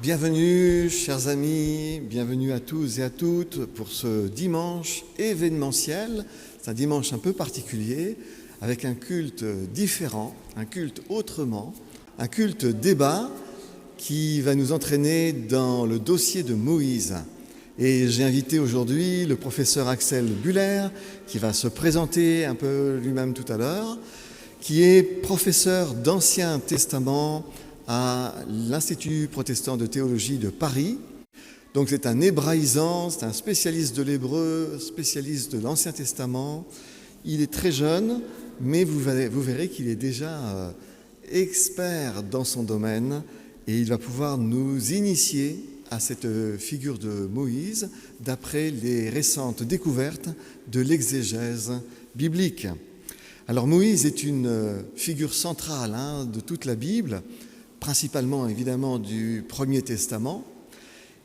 Bienvenue, chers amis, bienvenue à tous et à toutes pour ce dimanche événementiel. C'est un dimanche un peu particulier, avec un culte différent, un culte autrement, un culte débat qui va nous entraîner dans le dossier de Moïse. Et j'ai invité aujourd'hui le professeur Axel Buller, qui va se présenter un peu lui-même tout à l'heure, qui est professeur d'Ancien Testament à l'Institut protestant de théologie de Paris. Donc c'est un hébraïsant, c'est un spécialiste de l'hébreu, spécialiste de l'Ancien Testament. Il est très jeune, mais vous verrez qu'il est déjà expert dans son domaine et il va pouvoir nous initier à cette figure de Moïse d'après les récentes découvertes de l'exégèse biblique. Alors Moïse est une figure centrale de toute la Bible, principalement évidemment du Premier Testament,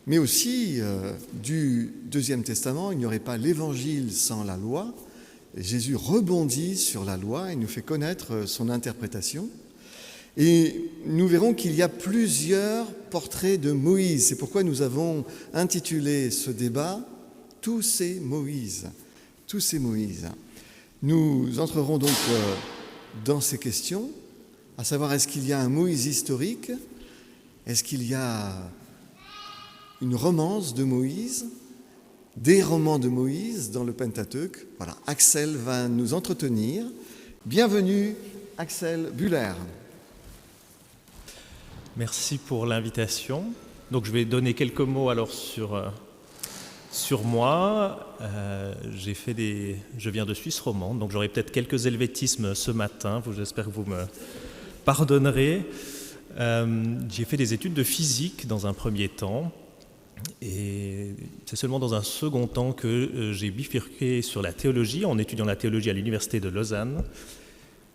mais aussi du Deuxième Testament. Il n'y aurait pas l'Évangile sans la loi. Jésus rebondit sur la loi et nous fait connaître son interprétation. Et nous verrons qu'il y a plusieurs portraits de Moïse. C'est pourquoi nous avons intitulé ce débat « Tous ces Moïse ». Tous ces Moïse. Nous entrerons donc dans ces questions, à savoir est-ce qu'il y a un Moïse historique? Est-ce qu'il y a une romance de Moïse? Des romans de Moïse dans le Pentateuque? Voilà, Axel va nous entretenir. Bienvenue, Axel Buller. Merci pour l'invitation. Donc je vais donner quelques mots alors sur moi. Je viens de Suisse romande, donc j'aurai peut-être quelques helvétismes ce matin. J'espère que vous me pardonnerez. J'ai fait des études de physique dans un premier temps et c'est seulement dans un second temps que j'ai bifurqué sur la théologie en étudiant la théologie à l'université de Lausanne.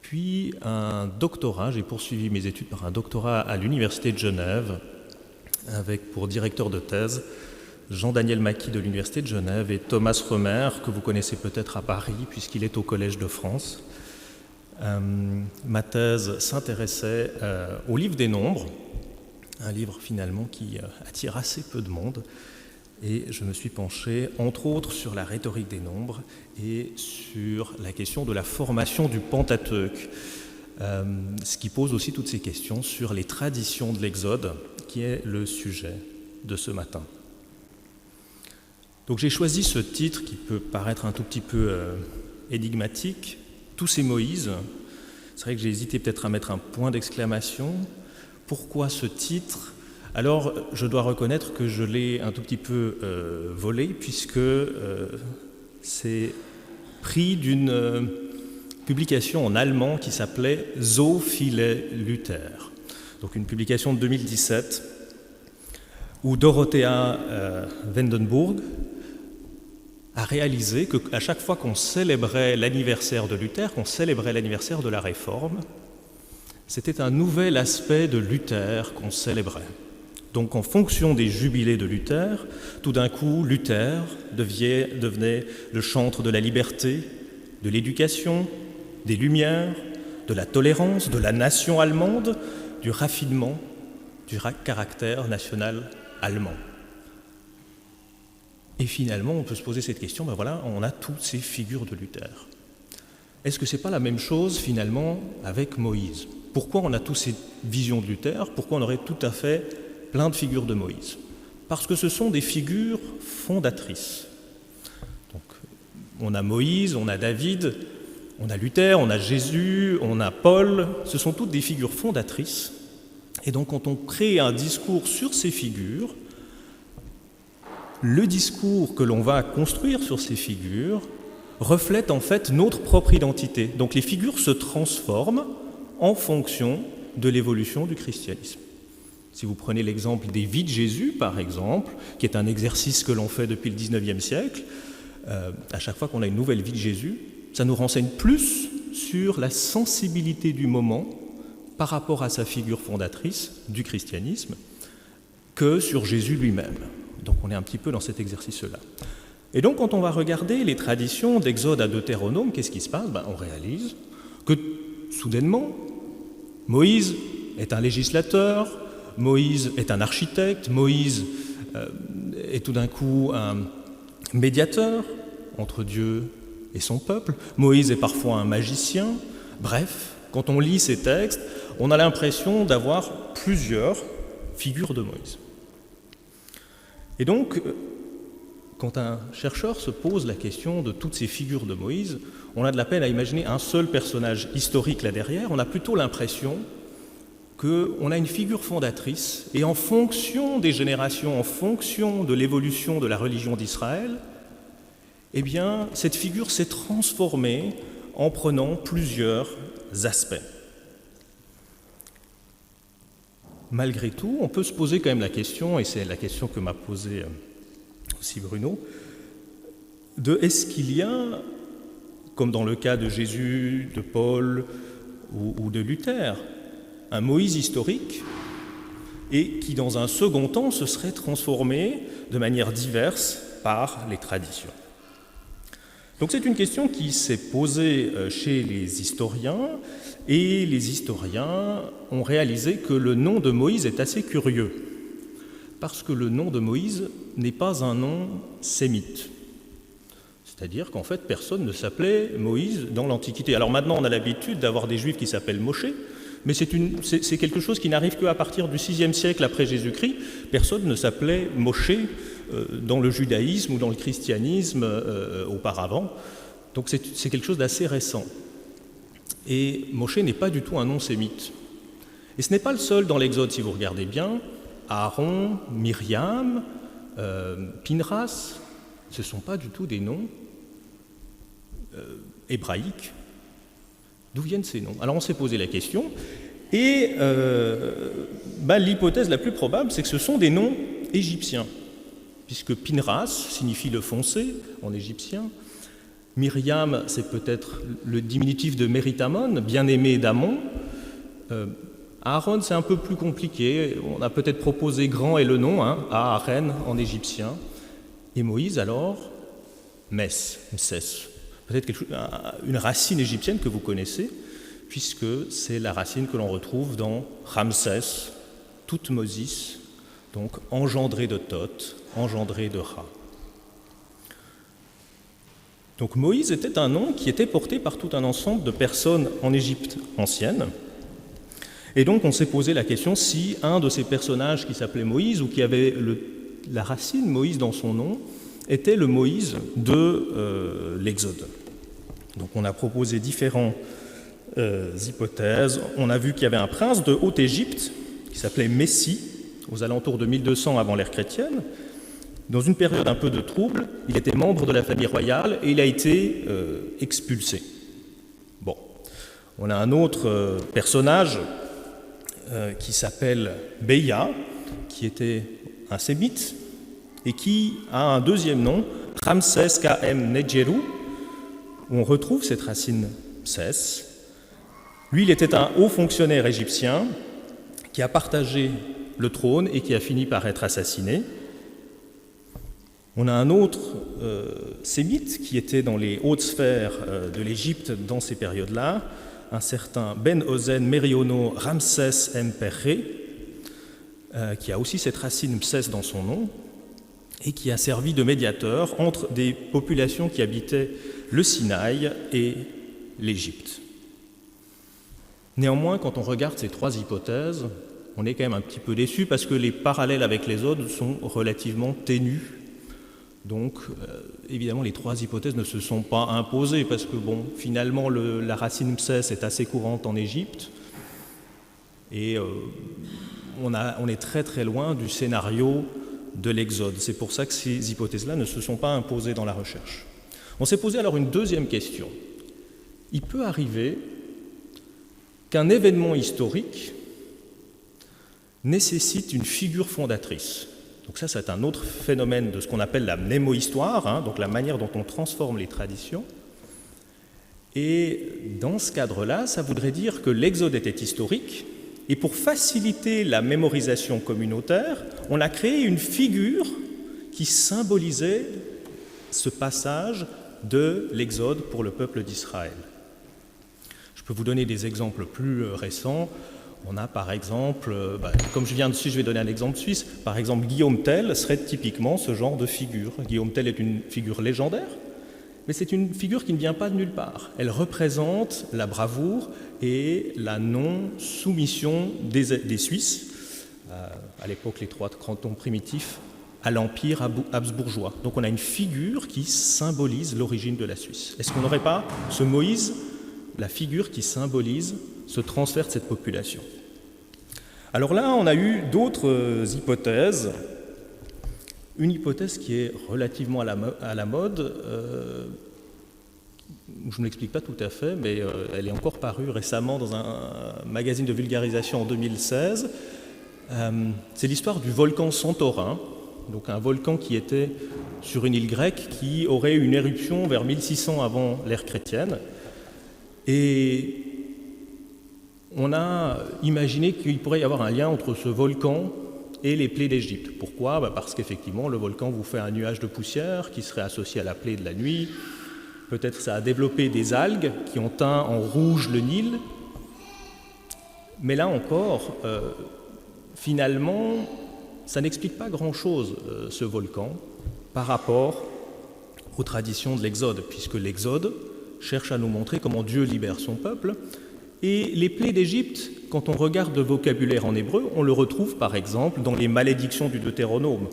Puis un doctorat, j'ai poursuivi mes études par un doctorat à l'université de Genève avec pour directeur de thèse Jean-Daniel Maquis de l'université de Genève et Thomas Remer, que vous connaissez peut-être à Paris puisqu'il est au Collège de France. Ma thèse s'intéressait au livre des Nombres, un livre finalement qui attire assez peu de monde. Et je me suis penché, entre autres, sur la rhétorique des nombres et sur la question de la formation du Pentateuque, ce qui pose aussi toutes ces questions sur les traditions de l'Exode, qui est le sujet de ce matin. Donc j'ai choisi ce titre qui peut paraître un tout petit peu énigmatique, « Tous ces Moïse ». C'est vrai que j'ai hésité peut-être à mettre un point d'exclamation. Pourquoi ce titre ? Alors, je dois reconnaître que je l'ai un tout petit peu volé, puisque c'est pris d'une publication en allemand qui s'appelait « So viele Luther », donc une publication de 2017, où Dorothea Wendenburg a réalisé qu'à chaque fois qu'on célébrait l'anniversaire de Luther, qu'on célébrait l'anniversaire de la Réforme, c'était un nouvel aspect de Luther qu'on célébrait. Donc en fonction des jubilés de Luther, tout d'un coup, Luther devenait le chantre de la liberté, de l'éducation, des Lumières, de la tolérance, de la nation allemande, du raffinement, du caractère national allemand. Et finalement, on peut se poser cette question, on a toutes ces figures de Luther. Est-ce que ce n'est pas la même chose finalement avec Moïse? Pourquoi on a toutes ces visions de Luther? Pourquoi on aurait tout à fait plein de figures de Moïse? Parce que ce sont des figures fondatrices. Donc, on a Moïse, on a David, on a Luther, on a Jésus, on a Paul. Ce sont toutes des figures fondatrices. Et donc, quand on crée un discours sur ces figures, le discours que l'on va construire sur ces figures reflète en fait notre propre identité. Donc les figures se transforment en fonction de l'évolution du christianisme. Si vous prenez l'exemple des vies de Jésus, par exemple, qui est un exercice que l'on fait depuis le XIXe siècle, à chaque fois qu'on a une nouvelle vie de Jésus, ça nous renseigne plus sur la sensibilité du moment par rapport à sa figure fondatrice du christianisme que sur Jésus lui-même. Donc on est un petit peu dans cet exercice-là. Et donc quand on va regarder les traditions d'Exode à Deutéronome, qu'est-ce qui se passe? On réalise que soudainement, Moïse est un législateur, Moïse est un architecte, Moïse est tout d'un coup un médiateur entre Dieu et son peuple, Moïse est parfois un magicien. Bref, quand on lit ces textes, on a l'impression d'avoir plusieurs figures de Moïse. Et donc, quand un chercheur se pose la question de toutes ces figures de Moïse, on a de la peine à imaginer un seul personnage historique là derrière, on a plutôt l'impression qu'on a une figure fondatrice, et en fonction des générations, en fonction de l'évolution de la religion d'Israël, eh bien, cette figure s'est transformée en prenant plusieurs aspects. Malgré tout, on peut se poser quand même la question, et c'est la question que m'a posée aussi Bruno, de est-ce qu'il y a, comme dans le cas de Jésus, de Paul ou de Luther, un Moïse historique et qui, dans un second temps, se serait transformé de manière diverse par les traditions. Donc c'est une question qui s'est posée chez les historiens, et les historiens ont réalisé que le nom de Moïse est assez curieux, parce que le nom de Moïse n'est pas un nom sémite. C'est-à-dire qu'en fait, personne ne s'appelait Moïse dans l'Antiquité. Alors maintenant, on a l'habitude d'avoir des Juifs qui s'appellent Moshe, mais c'est quelque chose qui n'arrive qu'à partir du VIe siècle après Jésus-Christ. Personne ne s'appelait Moshe dans le judaïsme ou dans le christianisme auparavant. Donc c'est quelque chose d'assez récent. Et Moshe n'est pas du tout un nom sémite. Et ce n'est pas le seul dans l'Exode, si vous regardez bien. Aaron, Myriam, Pinras, ce ne sont pas du tout des noms hébraïques. D'où viennent ces noms? Alors on s'est posé la question, et l'hypothèse la plus probable, c'est que ce sont des noms égyptiens, puisque Pinras signifie le foncé en égyptien, Myriam, c'est peut-être le diminutif de Méritamon, bien-aimé d'Amon. Aaron, c'est un peu plus compliqué, on a peut-être proposé grand et le nom, à Aren en égyptien. Et Moïse alors, Mess, peut-être une racine égyptienne que vous connaissez, puisque c'est la racine que l'on retrouve dans Ramsès, Toutmosis, donc engendré de Thoth, engendré de Ra. Donc Moïse était un nom qui était porté par tout un ensemble de personnes en Égypte ancienne. Et donc on s'est posé la question si un de ces personnages qui s'appelait Moïse, ou qui avait la racine Moïse dans son nom, était le Moïse de l'Exode. Donc on a proposé différentes hypothèses. On a vu qu'il y avait un prince de Haute-Égypte qui s'appelait Messi, aux alentours de 1200 avant l'ère chrétienne. Dans une période un peu de trouble, il était membre de la famille royale et il a été expulsé. Bon, on a un autre personnage qui s'appelle Beya, qui était un sémite et qui a un deuxième nom, Ramsès K.M. Nedjeru, où on retrouve cette racine Msès. Lui, il était un haut fonctionnaire égyptien qui a partagé le trône et qui a fini par être assassiné. On a un autre sémite qui était dans les hautes sphères de l'Égypte dans ces périodes-là, un certain Ben Ozen Meriono Ramsès Mperré, qui a aussi cette racine Msès dans son nom, et qui a servi de médiateur entre des populations qui habitaient le Sinaï et l'Égypte. Néanmoins, quand on regarde ces trois hypothèses, on est quand même un petit peu déçu parce que les parallèles avec les autres sont relativement ténus. Donc, évidemment, les trois hypothèses ne se sont pas imposées parce que, finalement, la racine Msès est assez courante en Égypte et on est très très loin du scénario de l'Exode. C'est pour ça que ces hypothèses-là ne se sont pas imposées dans la recherche. On s'est posé alors une deuxième question. Il peut arriver qu'un événement historique nécessite une figure fondatrice. Donc ça, c'est un autre phénomène de ce qu'on appelle la mnémohistoire, donc la manière dont on transforme les traditions. Et dans ce cadre-là, ça voudrait dire que l'Exode était historique, et pour faciliter la mémorisation communautaire, on a créé une figure qui symbolisait ce passage de l'Exode pour le peuple d'Israël. Je peux vous donner des exemples plus récents. On a par exemple, comme je viens de Suisse, je vais donner un exemple suisse, par exemple Guillaume Tell serait typiquement ce genre de figure. Guillaume Tell est une figure légendaire, mais c'est une figure qui ne vient pas de nulle part. Elle représente la bravoure et la non-soumission des Suisses, à l'époque les 3 cantons primitifs, à l'empire habsbourgeois. Donc on a une figure qui symbolise l'origine de la Suisse. Est-ce qu'on n'aurait pas ce Moïse, la figure qui symbolise ce transfert de cette population? Alors là, on a eu d'autres hypothèses. Une hypothèse qui est relativement à la mode, je ne l'explique pas tout à fait, mais elle est encore parue récemment dans un magazine de vulgarisation en 2016. C'est l'histoire du volcan Santorin, donc un volcan qui était sur une île grecque qui aurait eu une éruption vers 1600 avant l'ère chrétienne. Et on a imaginé qu'il pourrait y avoir un lien entre ce volcan et les plaies d'Égypte. Pourquoi ? Parce qu'effectivement, le volcan vous fait un nuage de poussière qui serait associé à la plaie de la nuit. Peut-être ça a développé des algues qui ont teint en rouge le Nil. Mais là encore, finalement, ça n'explique pas grand-chose, ce volcan, par rapport aux traditions de l'Exode, puisque l'Exode cherche à nous montrer comment Dieu libère son peuple. Et les plaies d'Égypte, quand on regarde le vocabulaire en hébreu, on le retrouve par exemple dans les malédictions du Deutéronome.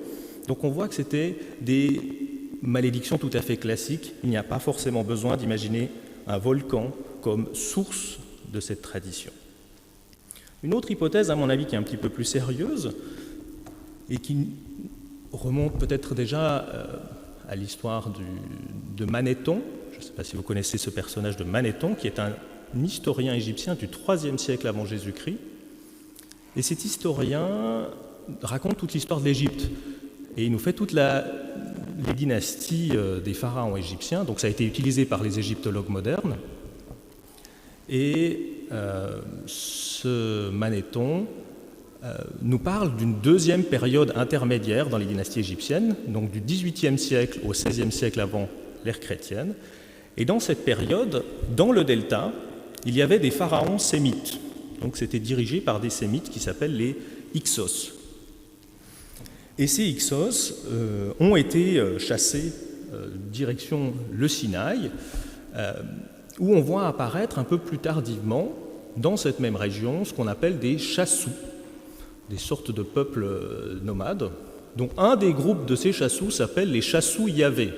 Donc on voit que c'était des malédictions tout à fait classiques. Il n'y a pas forcément besoin d'imaginer un volcan comme source de cette tradition. Une autre hypothèse, à mon avis, qui est un petit peu plus sérieuse et qui remonte peut-être déjà à l'histoire de Manéthon. Je ne sais pas si vous connaissez ce personnage de Manéthon, qui est un historien égyptien du IIIe siècle avant Jésus-Christ. Et cet historien raconte toute l'histoire de l'Égypte. Et il nous fait toutes les dynasties des pharaons égyptiens. Donc ça a été utilisé par les égyptologues modernes. Et ce Manéthon nous parle d'une deuxième période intermédiaire dans les dynasties égyptiennes, donc du XVIIIe siècle au XVIe siècle avant l'ère chrétienne. Et dans cette période, dans le delta, il y avait des pharaons sémites. Donc c'était dirigé par des sémites qui s'appellent les Hyksos. Et ces Hyksos ont été chassés direction le Sinaï, où on voit apparaître un peu plus tardivement, dans cette même région, ce qu'on appelle des chassous, des sortes de peuples nomades, dont un des groupes de ces chassous s'appelle les chassous Yahvé.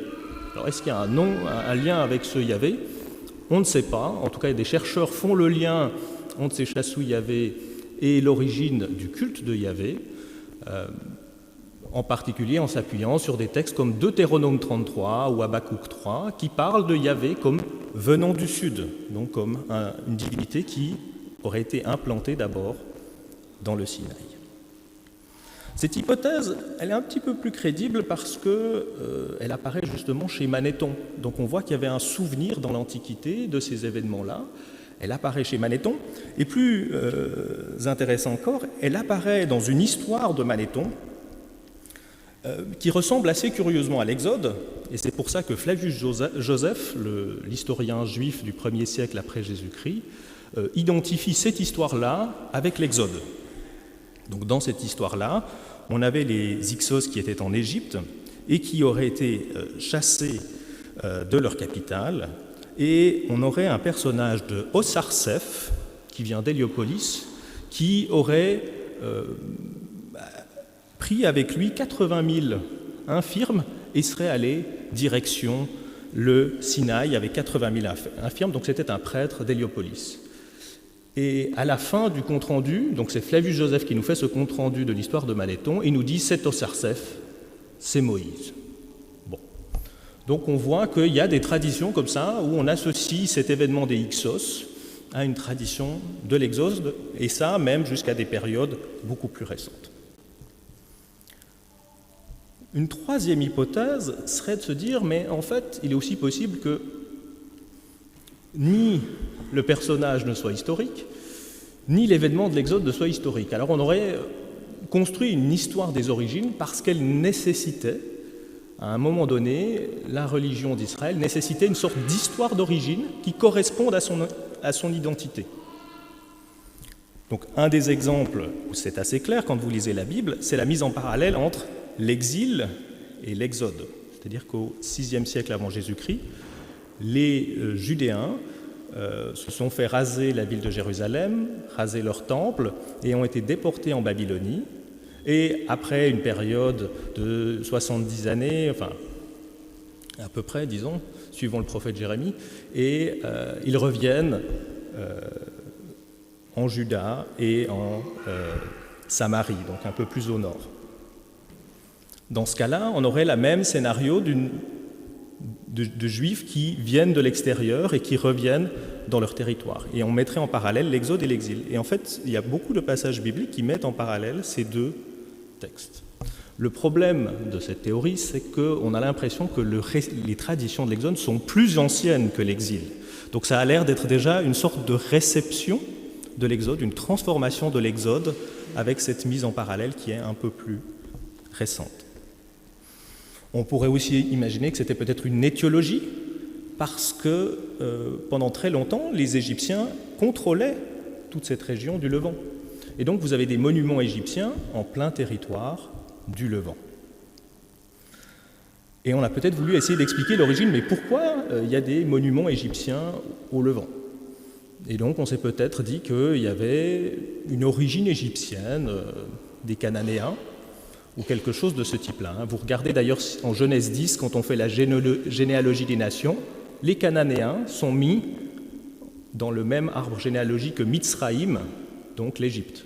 Alors est-ce qu'il y a un lien avec ce Yahvé ? On ne sait pas. En tout cas, des chercheurs font le lien entre ces chassous Yahvé et l'origine du culte de Yahvé, en particulier en s'appuyant sur des textes comme Deutéronome 33 ou Habakkuk 3, qui parlent de Yahvé comme venant du sud, donc comme une divinité qui aurait été implantée d'abord dans le Sinaï. Cette hypothèse, elle est un petit peu plus crédible parce qu'elle apparaît justement chez Manéthon. Donc on voit qu'il y avait un souvenir dans l'Antiquité de ces événements-là. Elle apparaît chez Manéthon. Et plus intéressant encore, elle apparaît dans une histoire de Manéthon qui ressemble assez curieusement à l'Exode. Et c'est pour ça que Flavius Joseph, l'historien juif du 1er siècle après Jésus-Christ, identifie cette histoire-là avec l'Exode. Donc dans cette histoire-là, on avait les Hyksos qui étaient en Égypte et qui auraient été chassés de leur capitale, et on aurait un personnage de Osarseph, qui vient d'Héliopolis, qui aurait pris avec lui 80 000 infirmes et serait allé direction le Sinaï avec 80 000 infirmes, donc c'était un prêtre d'Héliopolis. Et à la fin du compte-rendu, donc c'est Flavius Joseph qui nous fait ce compte-rendu de l'histoire de Manéthon, il nous dit « cet Osarseph, c'est Moïse ». Bon. Donc on voit qu'il y a des traditions comme ça, où on associe cet événement des Hyksos à une tradition de l'Exode, et ça même jusqu'à des périodes beaucoup plus récentes. Une troisième hypothèse serait de se dire, mais en fait, il est aussi possible que ni le personnage ne soit historique, ni l'événement de l'Exode ne soit historique. Alors on aurait construit une histoire des origines parce qu'elle nécessitait, à un moment donné, la religion d'Israël nécessitait une sorte d'histoire d'origine qui corresponde à son identité. Donc un des exemples où c'est assez clair quand vous lisez la Bible, c'est la mise en parallèle entre l'exil et l'exode. C'est-à-dire qu'au VIe siècle avant Jésus-Christ, les Judéens se sont fait raser la ville de Jérusalem, raser leur temple, et ont été déportés en Babylonie. Et après une période de 70 années, enfin à peu près, disons, suivant le prophète Jérémie, et ils reviennent en Juda et en Samarie, donc un peu plus au nord. Dans ce cas-là, on aurait le même scénario de Juifs qui viennent de l'extérieur et qui reviennent dans leur territoire. Et on mettrait en parallèle l'exode et l'exil. Et en fait, il y a beaucoup de passages bibliques qui mettent en parallèle ces deux textes. Le problème de cette théorie, c'est qu'on a l'impression que les traditions de l'exode sont plus anciennes que l'exil. Donc ça a l'air d'être déjà une sorte de réception de l'exode, une transformation de l'exode avec cette mise en parallèle qui est un peu plus récente. On pourrait aussi imaginer que c'était peut-être une étiologie, parce que pendant très longtemps, les Égyptiens contrôlaient toute cette région du Levant. Et donc vous avez des monuments égyptiens en plein territoire du Levant. Et on a peut-être voulu essayer d'expliquer l'origine, mais pourquoi il y a des monuments égyptiens au Levant ? Et donc on s'est peut-être dit qu'il y avait une origine égyptienne des Cananéens, ou quelque chose de ce type-là. Vous regardez d'ailleurs en Genèse 10, quand on fait la généalogie des nations, les Cananéens sont mis dans le même arbre généalogique que Mitzraïm, donc l'Égypte.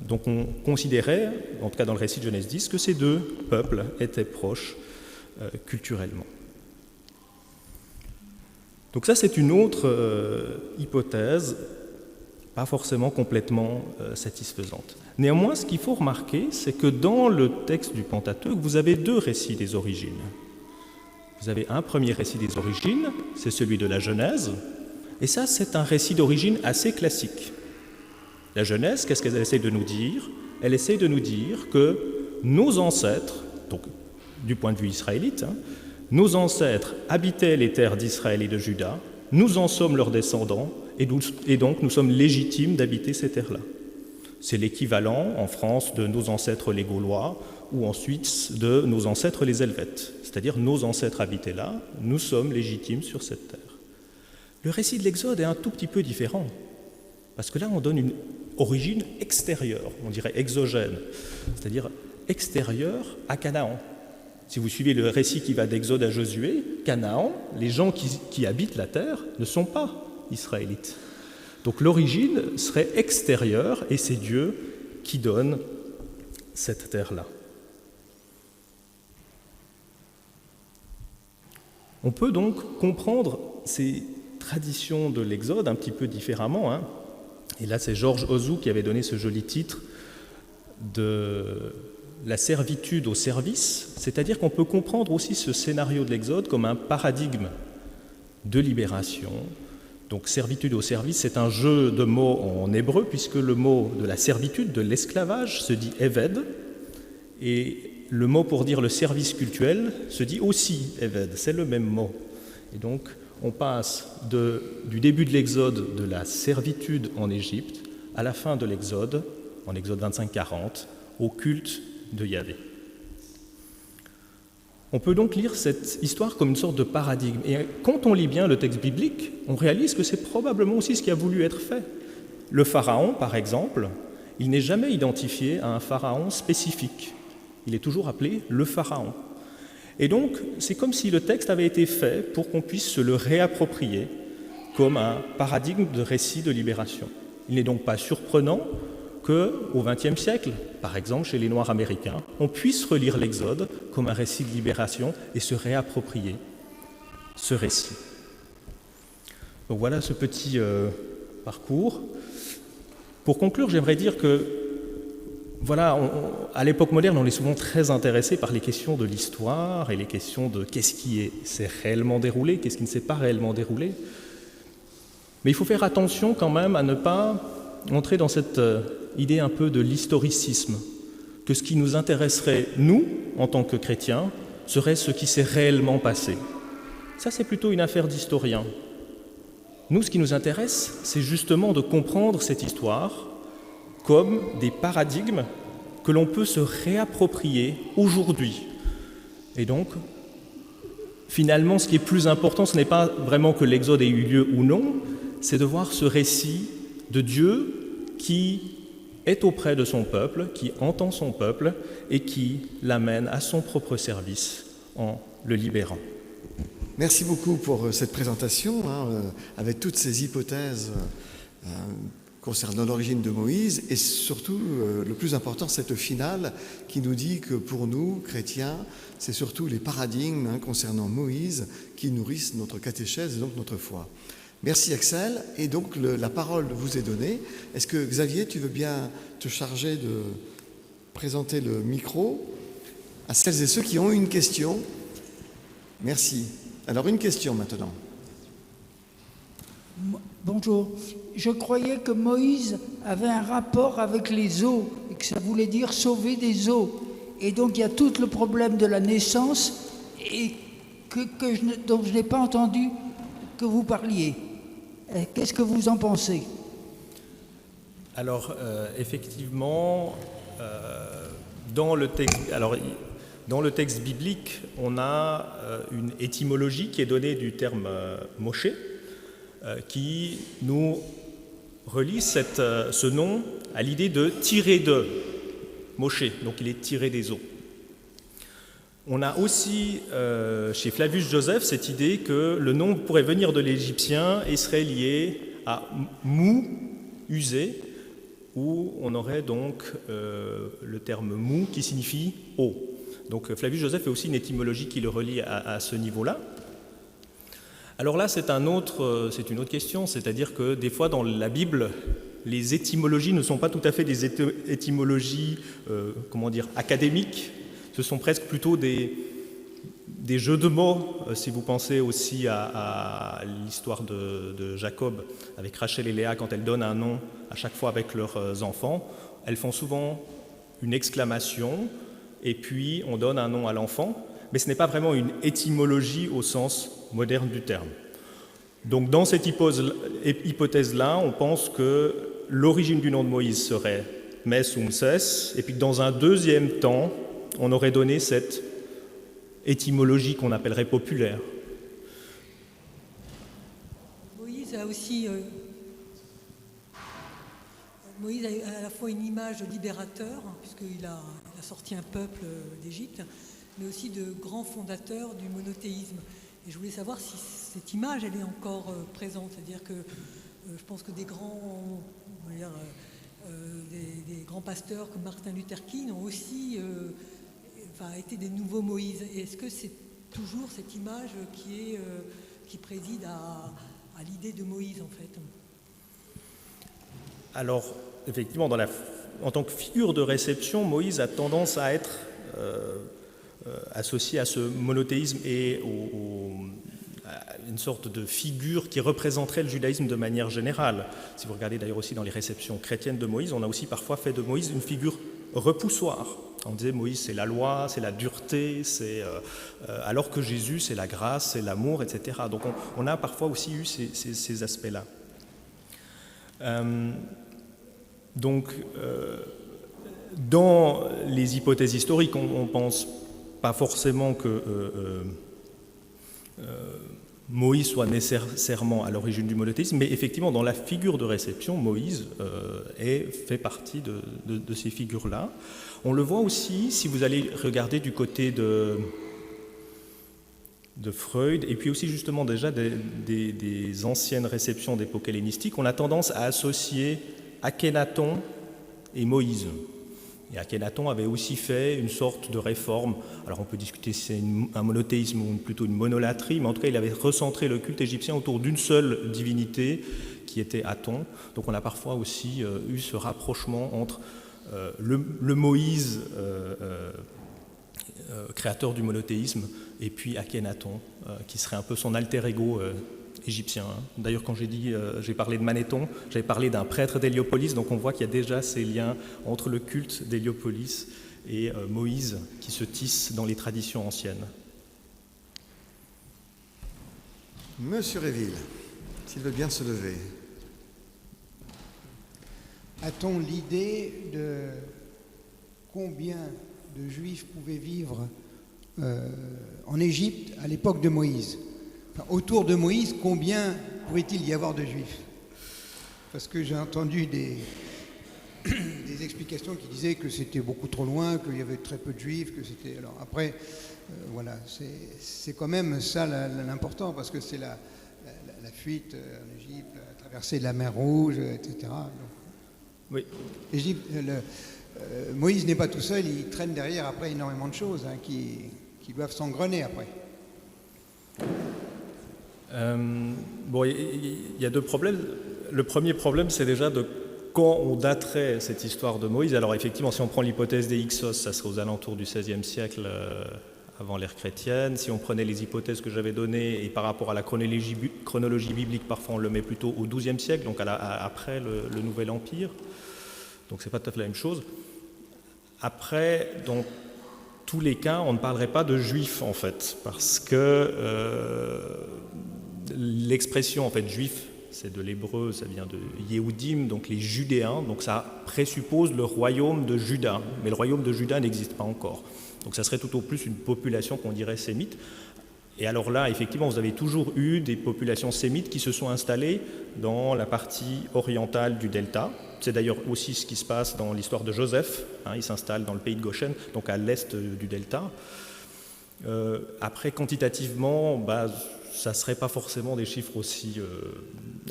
Donc on considérait, en tout cas dans le récit de Genèse 10, que ces deux peuples étaient proches culturellement. Donc ça, c'est une autre hypothèse, pas forcément complètement satisfaisante. Néanmoins, ce qu'il faut remarquer, c'est que dans le texte du Pentateuque, vous avez deux récits des origines. Vous avez un premier récit des origines, c'est celui de la Genèse, et ça, c'est un récit d'origine assez classique. La Genèse, qu'est-ce qu'elle essaie de nous dire ? Elle essaie de nous dire que nos ancêtres, donc du point de vue israélite, nos ancêtres habitaient les terres d'Israël et de Juda, nous en sommes leurs descendants, et donc nous sommes légitimes d'habiter ces terres-là. C'est l'équivalent en France de nos ancêtres les Gaulois ou ensuite de nos ancêtres les Helvètes. C'est-à-dire nos ancêtres habitaient là, nous sommes légitimes sur cette terre. Le récit de l'Exode est un tout petit peu différent, parce que là on donne une origine extérieure, on dirait exogène, c'est-à-dire extérieure à Canaan. Si vous suivez le récit qui va d'Exode à Josué, Canaan, les gens qui habitent la terre ne sont pas israélites. Donc l'origine serait extérieure et c'est Dieu qui donne cette terre-là. On peut donc comprendre ces traditions de l'Exode un petit peu différemment. Et là, c'est Georges Ozou qui avait donné ce joli titre de la servitude au service, c'est-à-dire qu'on peut comprendre aussi ce scénario de l'Exode comme un paradigme de libération. Donc servitude au service, c'est un jeu de mots en hébreu, puisque le mot de la servitude, de l'esclavage, se dit eved, et le mot pour dire le service cultuel se dit aussi eved, c'est le même mot. Et donc on passe du début de l'Exode de la servitude en Égypte à la fin de l'Exode, en Exode 25-40, au culte de Yahvé. On peut donc lire cette histoire comme une sorte de paradigme. Et quand on lit bien le texte biblique, on réalise que c'est probablement aussi ce qui a voulu être fait. Le pharaon, par exemple, il n'est jamais identifié à un pharaon spécifique. Il est toujours appelé le pharaon. Et donc, c'est comme si le texte avait été fait pour qu'on puisse se le réapproprier comme un paradigme de récit de libération. Il n'est donc pas surprenant qu'au XXe siècle, par exemple chez les Noirs américains, on puisse relire l'Exode comme un récit de libération et se réapproprier ce récit. Donc voilà ce petit parcours. Pour conclure, j'aimerais dire que voilà, à l'époque moderne, on est souvent très intéressé par les questions de l'histoire et les questions de qu'est-ce qui s'est réellement déroulé, qu'est-ce qui ne s'est pas réellement déroulé. Mais il faut faire attention quand même à ne pas entrer dans cette idée un peu de l'historicisme, que ce qui nous intéresserait, nous, en tant que chrétiens, serait ce qui s'est réellement passé. Ça, c'est plutôt une affaire d'historien. Nous, ce qui nous intéresse, c'est justement de comprendre cette histoire comme des paradigmes que l'on peut se réapproprier aujourd'hui. Et donc, finalement, ce qui est plus important, ce n'est pas vraiment que l'Exode ait eu lieu ou non, c'est de voir ce récit de Dieu qui est auprès de son peuple, qui entend son peuple et qui l'amène à son propre service en le libérant. Merci beaucoup pour cette présentation, avec toutes ces hypothèses concernant l'origine de Moïse et surtout, le plus important, cette finale qui nous dit que pour nous, chrétiens, c'est surtout les paradigmes concernant Moïse qui nourrissent notre catéchèse et donc notre foi. Merci Axel, et donc la parole vous est donnée. Est-ce que Xavier, tu veux bien te charger de présenter le micro à celles et ceux qui ont une question? Merci. Alors une question maintenant. Bonjour. Je croyais que Moïse avait un rapport avec les eaux et que ça voulait dire sauver des eaux. Et donc il y a tout le problème de la naissance et dont je n'ai pas entendu que vous parliez. Qu'est-ce que vous en pensez? Alors, effectivement, dans le texte biblique, on a une étymologie qui est donnée du terme Moshe, qui nous relie ce nom à l'idée de tirer de Moshe, donc il est tiré des eaux. On a aussi chez Flavius Joseph cette idée que le nom pourrait venir de l'égyptien et serait lié à mou, usé, où on aurait donc le terme mou qui signifie eau. Donc Flavius Joseph fait aussi une étymologie qui le relie à ce niveau-là. Alors là, c'est une autre question, c'est-à-dire que des fois dans la Bible, les étymologies ne sont pas tout à fait des étymologies, académiques. Ce sont presque plutôt des jeux de mots, si vous pensez aussi à l'histoire de Jacob avec Rachel et Léa, quand elles donnent un nom à chaque fois avec leurs enfants, elles font souvent une exclamation et puis on donne un nom à l'enfant, mais ce n'est pas vraiment une étymologie au sens moderne du terme. Donc dans cette hypothèse-là, on pense que l'origine du nom de Moïse serait Mess ou Mses, et puis que dans un deuxième temps, on aurait donné cette étymologie qu'on appellerait populaire. Moïse a aussi à la fois une image de libérateur, puisqu'il a sorti un peuple d'Égypte, mais aussi de grand fondateur du monothéisme. Et je voulais savoir si cette image, elle est encore présente. C'est-à-dire que je pense que des grands pasteurs comme Martin Luther King ont aussi été des nouveaux Moïse. Et est-ce que c'est toujours cette image qui préside à l'idée de Moïse, en fait? Alors, effectivement, en tant que figure de réception, Moïse a tendance à être associé à ce monothéisme et à une sorte de figure qui représenterait le judaïsme de manière générale. Si vous regardez d'ailleurs aussi dans les réceptions chrétiennes de Moïse, on a aussi parfois fait de Moïse une figure repoussoire. On disait Moïse c'est la loi, c'est la dureté, alors que Jésus c'est la grâce, c'est l'amour, etc. Donc on a parfois aussi eu ces aspects-là. Dans les hypothèses historiques, on ne pense pas forcément que Moïse soit nécessairement à l'origine du monothéisme, mais effectivement, dans la figure de réception, Moïse fait partie de ces figures-là. On le voit aussi, si vous allez regarder du côté de Freud, et puis aussi justement déjà des anciennes réceptions d'époque hellénistique, on a tendance à associer Akhénaton et Moïse. Et Akhénaton avait aussi fait une sorte de réforme. Alors on peut discuter si c'est un monothéisme ou plutôt une monolatrie, mais en tout cas il avait recentré le culte égyptien autour d'une seule divinité qui était Aton. Donc on a parfois aussi eu ce rapprochement entre le Moïse créateur du monothéisme et puis Akhénaton qui serait un peu son alter ego égyptien. D'ailleurs, quand j'ai parlé de Manéthon, j'avais parlé d'un prêtre d'Héliopolis, donc on voit qu'il y a déjà ces liens entre le culte d'Héliopolis et Moïse qui se tissent dans les traditions anciennes. Monsieur Réville. s'il veut bien se lever. A-t-on l'idée de combien de Juifs pouvaient vivre en Égypte à l'époque de Moïse? Enfin, autour de Moïse, combien pourrait-il y avoir de Juifs? Parce que j'ai entendu des explications qui disaient que c'était beaucoup trop loin, qu'il y avait très peu de Juifs, que c'était... Alors après, voilà, c'est quand même ça l'important, parce que c'est la fuite en Égypte, la traversée de la mer Rouge, etc. Donc, Oui. Moïse n'est pas tout seul, il traîne derrière après énormément de choses qui doivent s'engrener après. Bon, il y a deux problèmes. Le premier problème, c'est déjà de quand on daterait cette histoire de Moïse. Alors effectivement, si on prend l'hypothèse des Hyksos, ça serait aux alentours du XVIe siècle avant l'ère chrétienne. Si on prenait les hypothèses que j'avais données et par rapport à la chronologie biblique, parfois on le met plutôt au XIIe siècle, donc après le Nouvel Empire. Donc c'est pas tout à fait la même chose. Après, dans tous les cas, on ne parlerait pas de juifs en fait, parce que l'expression en fait juif, c'est de l'hébreu, ça vient de Yehudim, donc les Judéens, donc ça présuppose le royaume de Juda, mais le royaume de Juda n'existe pas encore. Donc ça serait tout au plus une population qu'on dirait sémite. Et alors là, effectivement, vous avez toujours eu des populations sémites qui se sont installées dans la partie orientale du delta. C'est d'ailleurs aussi ce qui se passe dans l'histoire de Joseph. Il s'installe dans le pays de Goshen, donc à l'est du delta. Après, quantitativement, ça ne serait pas forcément des chiffres aussi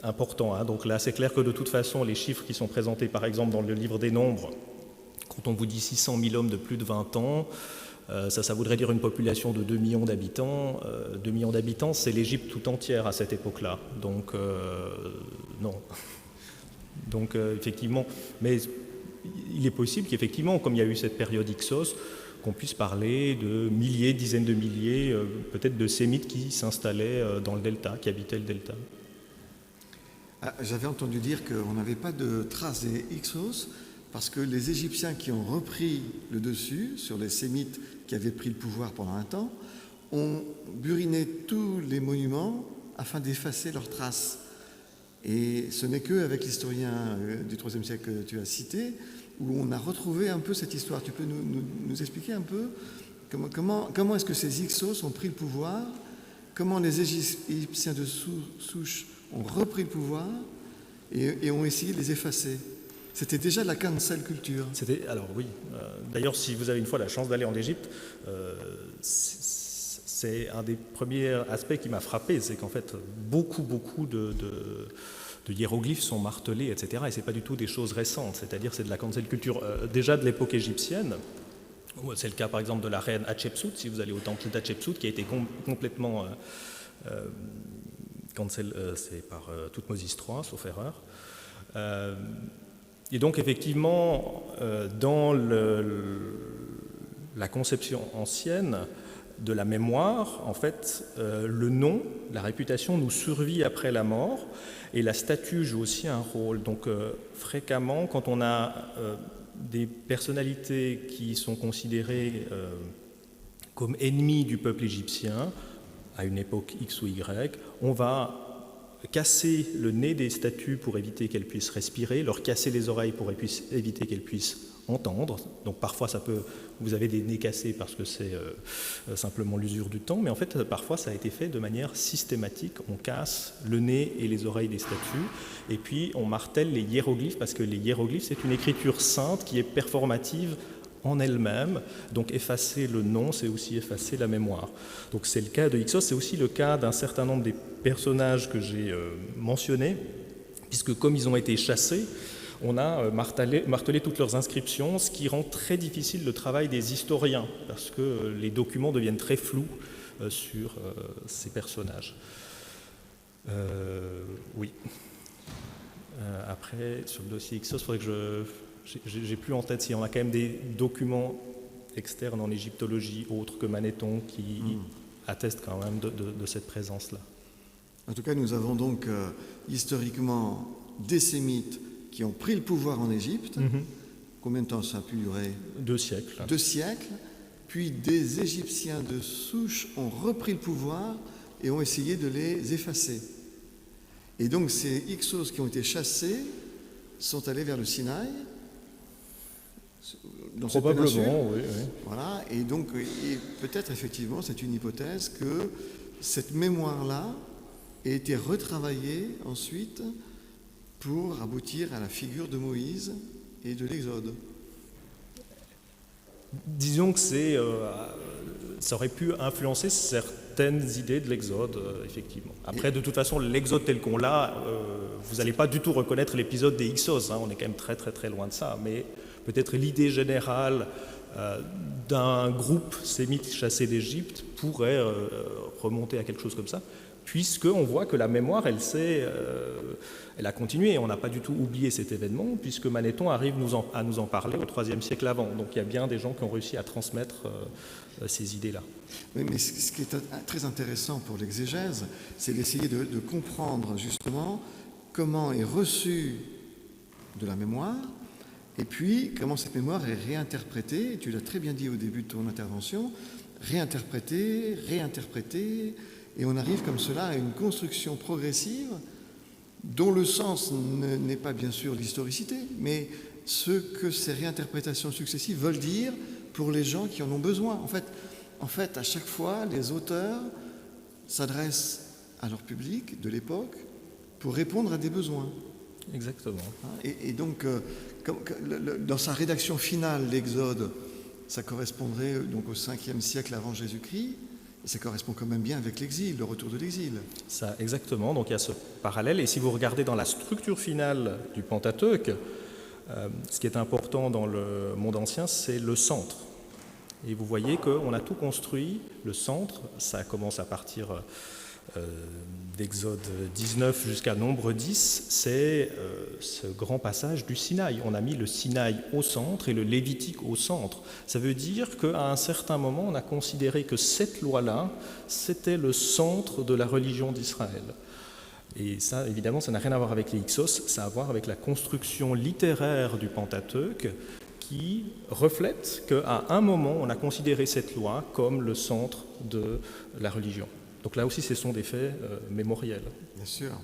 importants. Donc là, c'est clair que de toute façon, les chiffres qui sont présentés, par exemple, dans le livre des Nombres, quand on vous dit 600 000 hommes de plus de 20 ans, ça voudrait dire une population de 2 millions d'habitants. 2 millions d'habitants, c'est l'Égypte tout entière à cette époque-là. Donc, non. Donc, effectivement, mais il est possible qu'effectivement, comme il y a eu cette période Hyksos, qu'on puisse parler de milliers, dizaines de milliers, peut-être de sémites qui s'installaient dans le delta, qui habitaient le delta. J'avais entendu dire qu'on n'avait pas de traces des Hyksos parce que les Égyptiens qui ont repris le dessus sur les Sémites qui avaient pris le pouvoir pendant un temps ont buriné tous les monuments afin d'effacer leurs traces. Et ce n'est qu'avec l'historien du IIIe siècle que tu as cité où on a retrouvé un peu cette histoire. Tu peux nous expliquer un peu comment est-ce que ces Hyksos ont pris le pouvoir, comment les Égyptiens de souche ont repris le pouvoir et ont essayé de les effacer. C'était déjà la cancel culture. Alors oui. D'ailleurs, si vous avez une fois la chance d'aller en Égypte, c'est un des premiers aspects qui m'a frappé, c'est qu'en fait, beaucoup de hiéroglyphes sont martelés, etc. Et ce n'est pas du tout des choses récentes, c'est-à-dire c'est de la cancel culture déjà de l'époque égyptienne. C'est le cas par exemple de la reine Hatshepsut, si vous allez au temple d'Hatshepsut, qui a été complètement cancel, c'est par Thoutmôsis III, sauf erreur. Et donc effectivement, dans la conception ancienne de la mémoire, en fait, le nom, la réputation nous survit après la mort, et la statue joue aussi un rôle. Donc fréquemment, quand on a des personnalités qui sont considérées comme ennemies du peuple égyptien, à une époque X ou Y, on va casser le nez des statues pour éviter qu'elles puissent respirer, leur casser les oreilles pour éviter qu'elles puissent entendre. Donc parfois vous avez des nez cassés parce que c'est simplement l'usure du temps, mais en fait parfois ça a été fait de manière systématique. On casse le nez et les oreilles des statues et puis on martèle les hiéroglyphes parce que les hiéroglyphes c'est une écriture sainte qui est performative en elle-même, donc effacer le nom, c'est aussi effacer la mémoire. Donc c'est le cas de Hyksos, c'est aussi le cas d'un certain nombre des personnages que j'ai mentionnés, puisque comme ils ont été chassés, on a martelé toutes leurs inscriptions, ce qui rend très difficile le travail des historiens, parce que les documents deviennent très flous sur ces personnages. Oui. Après, sur le dossier Hyksos, il faudrait que j'ai plus en tête s'il y en a quand même des documents externes en égyptologie autres que Manéthon qui attestent quand même de cette présence-là. En tout cas, nous avons donc historiquement des Sémites qui ont pris le pouvoir en Égypte. Combien de temps ça a pu durer ? 2 siècles. 2 siècles. Puis des Égyptiens de souche ont repris le pouvoir et ont essayé de les effacer. Et donc ces Hyksos qui ont été chassés sont allés vers le Sinaï, dans cette péninsule. Probablement, oui. Voilà, et donc peut-être effectivement c'est une hypothèse que cette mémoire-là ait été retravaillée ensuite pour aboutir à la figure de Moïse et de l'Exode. Disons que ça aurait pu influencer certaines idées de l'Exode, effectivement. Après, de toute façon, l'Exode tel qu'on l'a, vous n'allez pas du tout reconnaître l'épisode des Hyksos, hein, on est quand même très très très loin de ça, mais peut-être l'idée générale d'un groupe sémite chassé d'Égypte pourrait remonter à quelque chose comme ça, puisqu'on voit que la mémoire, elle a continué. On n'a pas du tout oublié cet événement, puisque Manéthon arrive à nous en parler au IIIe siècle avant. Donc il y a bien des gens qui ont réussi à transmettre ces idées-là. Oui, mais ce qui est très intéressant pour l'exégèse, c'est d'essayer de comprendre justement comment est reçue de la mémoire, et puis comment cette mémoire est réinterprétée, et tu l'as très bien dit au début de ton intervention, réinterprétée, et on arrive comme cela à une construction progressive dont le sens n'est pas bien sûr l'historicité, mais ce que ces réinterprétations successives veulent dire pour les gens qui en ont besoin. En fait, à chaque fois, les auteurs s'adressent à leur public de l'époque pour répondre à des besoins. Exactement. Et donc, dans sa rédaction finale, l'Exode, ça correspondrait donc au 5e siècle avant Jésus-Christ. Et ça correspond quand même bien avec l'exil, le retour de l'exil. Ça, exactement, donc il y a ce parallèle. Et si vous regardez dans la structure finale du Pentateuque, ce qui est important dans le monde ancien, c'est le centre. Et vous voyez qu'on a tout construit, le centre, ça commence à partir d'Exode 19 jusqu'à Nombre 10, c'est ce grand passage du Sinaï. On a mis le Sinaï au centre et le Lévitique au centre. Ça veut dire qu'à un certain moment, on a considéré que cette loi-là, c'était le centre de la religion d'Israël. Et ça, évidemment, ça n'a rien à voir avec les Hyksos, ça a à voir avec la construction littéraire du Pentateuque qui reflète qu'à un moment, on a considéré cette loi comme le centre de la religion. Donc là aussi, ce sont des faits mémoriels. Bien sûr.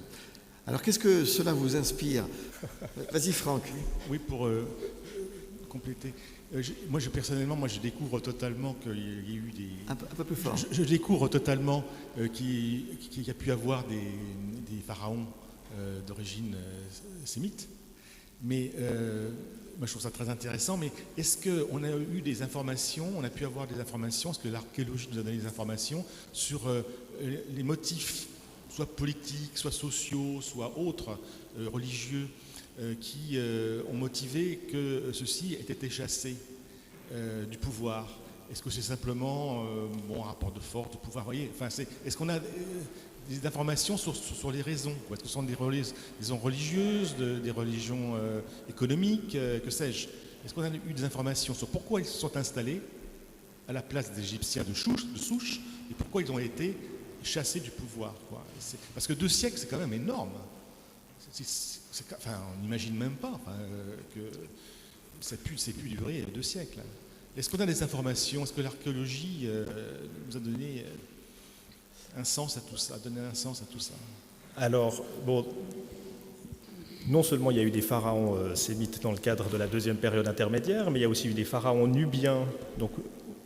Alors, qu'est-ce que cela vous inspire? Vas-y, Franck. Oui, pour compléter. Personnellement, je découvre totalement qu'il y a eu des... Un peu plus fort. Je découvre totalement qu'il y a pu avoir des pharaons d'origine sémite. Mais moi, je trouve ça très intéressant. Mais est-ce qu'on a eu des informations, on a pu avoir des informations, est-ce que l'archéologie nous a donné des informations sur les motifs, soit politiques, soit sociaux, soit autres, religieux, qui ont motivé que ceux-ci aient été chassés du pouvoir? Est-ce que c'est simplement un rapport de force, de pouvoir, voyez, est-ce qu'on a des informations sur les raisons, quoi? Est-ce que ce sont des raisons religieuses, des religions économiques, que sais-je? Est-ce qu'on a eu des informations sur pourquoi ils se sont installés à la place des Égyptiens de souche et pourquoi ils ont été chassés du pouvoir, quoi? Parce que 2 siècles, c'est quand même énorme. On n'imagine même pas que ça ait pu durer 2 siècles. Est-ce qu'on a des informations? Est-ce que l'archéologie nous a donné un sens à tout ça, Alors, non seulement il y a eu des pharaons sémites dans le cadre de la 2e période intermédiaire, mais il y a aussi eu des pharaons nubiens, donc,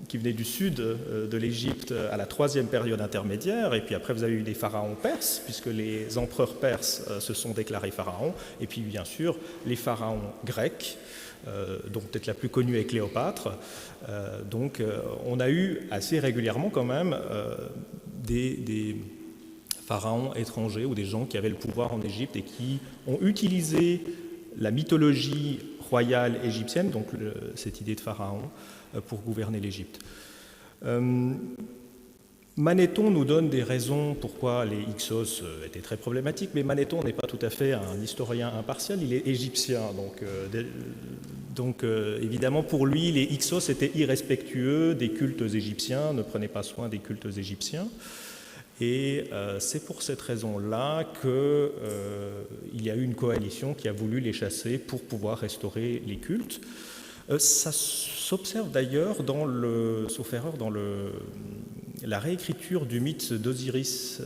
qui venaient du sud de l'Égypte à la 3e période intermédiaire, et puis après vous avez eu des pharaons perses, puisque les empereurs perses se sont déclarés pharaons, et puis bien sûr les pharaons grecs, dont peut-être la plus connue est Cléopâtre. Donc on a eu assez régulièrement quand même des pharaons étrangers ou des gens qui avaient le pouvoir en Égypte et qui ont utilisé la mythologie royale égyptienne, donc cette idée de pharaon, pour gouverner l'Égypte. Manéthon nous donne des raisons pourquoi les Hyksos étaient très problématiques, mais Manéthon n'est pas tout à fait un historien impartial, il est égyptien. Donc évidemment, pour lui, les Hyksos étaient irrespectueux des cultes égyptiens, ne prenaient pas soin des cultes égyptiens. Et c'est pour cette raison-là qu'il y a eu une coalition qui a voulu les chasser pour pouvoir restaurer les cultes. Ça s'observe d'ailleurs, sauf erreur, dans la réécriture du mythe d'Osiris,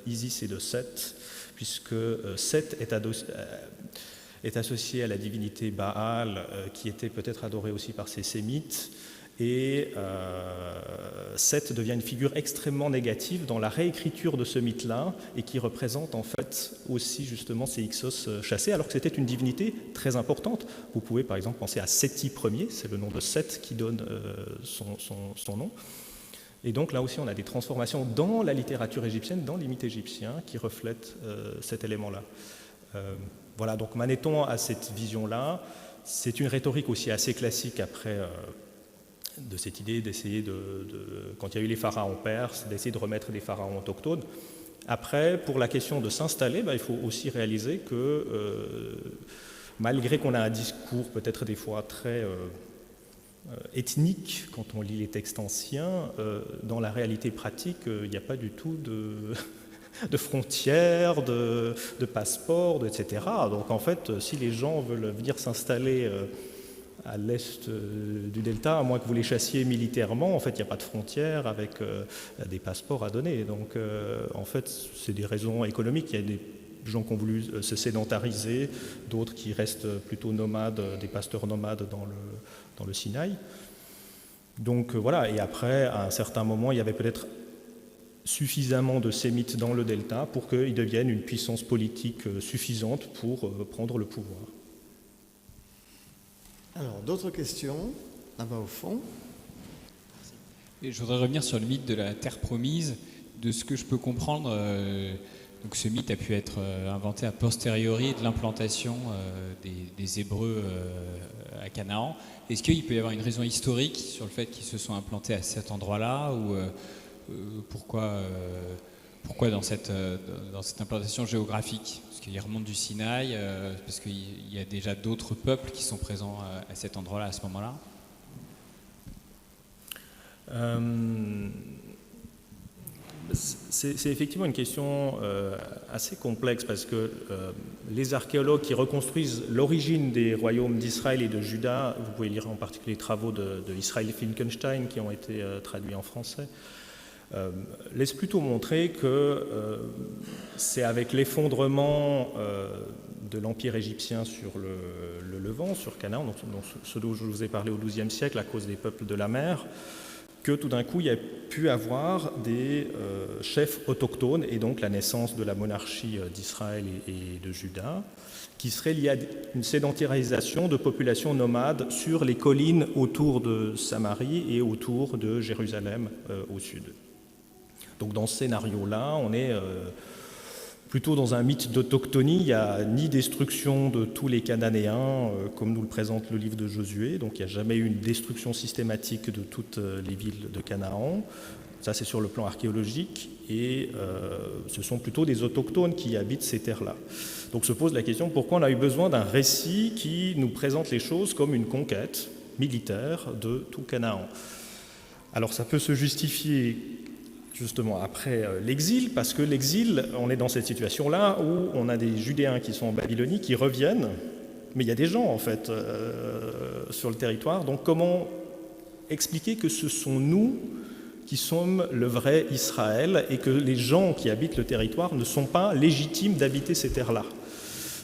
Isis et de Seth, puisque Seth est associé à la divinité Baal, qui était peut-être adorée aussi par ces Sémites, et Seth devient une figure extrêmement négative dans la réécriture de ce mythe-là, et qui représente en fait aussi justement ces Hyksos chassés, alors que c'était une divinité très importante. Vous pouvez par exemple penser à Séti Ier, c'est le nom de Seth qui donne son nom. Et donc là aussi on a des transformations dans la littérature égyptienne, dans les mythes égyptiens, qui reflètent cet élément-là. Voilà, donc Manéthon a cette vision-là. C'est une rhétorique aussi assez classique après de cette idée d'essayer quand il y a eu les pharaons perses, d'essayer de remettre des pharaons autochtones. Après, pour la question de s'installer, il faut aussi réaliser que malgré qu'on a un discours peut-être des fois très ethnique quand on lit les textes anciens, dans la réalité pratique, il n'y a pas du tout de frontières, de passeports, etc. Donc en fait, si les gens veulent venir s'installer à l'est du delta, à moins que vous les chassiez militairement, en fait, il n'y a pas de frontières avec des passeports à donner. Donc en fait, c'est des raisons économiques. Il y a des gens qui ont voulu se sédentariser, d'autres qui restent plutôt nomades, des pasteurs nomades dans le Sinaï. Donc voilà, et après, à un certain moment, il y avait peut-être suffisamment de Sémites dans le delta pour qu'ils deviennent une puissance politique suffisante pour prendre le pouvoir. Alors, d'autres questions, là-bas au fond. Et je voudrais revenir sur le mythe de la terre promise. De ce que je peux comprendre, donc ce mythe a pu être inventé a posteriori de l'implantation des Hébreux à Canaan. Est-ce qu'il peut y avoir une raison historique sur le fait qu'ils se sont implantés à cet endroit-là, ou pourquoi dans cette implantation géographique? Parce qu'ils remontent du Sinaï, parce qu'il y a déjà d'autres peuples qui sont présents à cet endroit-là à ce moment-là. C'est effectivement une question assez complexe, parce que les archéologues qui reconstruisent l'origine des royaumes d'Israël et de Juda, vous pouvez lire en particulier les travaux de Israël Finkelstein qui ont été traduits en français, laissent plutôt montrer que c'est avec l'effondrement de l'empire égyptien sur le Levant, sur Canaan, donc ce dont je vous ai parlé au XIIe siècle à cause des peuples de la mer, que tout d'un coup il y a pu avoir des chefs autochtones, et donc la naissance de la monarchie d'Israël et de Juda, qui serait liée à une sédentarisation de populations nomades sur les collines autour de Samarie et autour de Jérusalem au sud. Donc dans ce scénario-là, on est plutôt dans un mythe d'autochtonie. Il n'y a ni destruction de tous les Cananéens, comme nous le présente le livre de Josué, donc il n'y a jamais eu une destruction systématique de toutes les villes de Canaan. Ça, c'est sur le plan archéologique, et ce sont plutôt des autochtones qui habitent ces terres-là. Donc se pose la question, pourquoi on a eu besoin d'un récit qui nous présente les choses comme une conquête militaire de tout Canaan? Alors ça peut se justifier justement après l'exil, parce que l'exil, on est dans cette situation-là où on a des Judéens qui sont en Babylonie, qui reviennent, mais il y a des gens en fait sur le territoire. Donc comment expliquer que ce sont nous qui sommes le vrai Israël, et que les gens qui habitent le territoire ne sont pas légitimes d'habiter ces terres-là?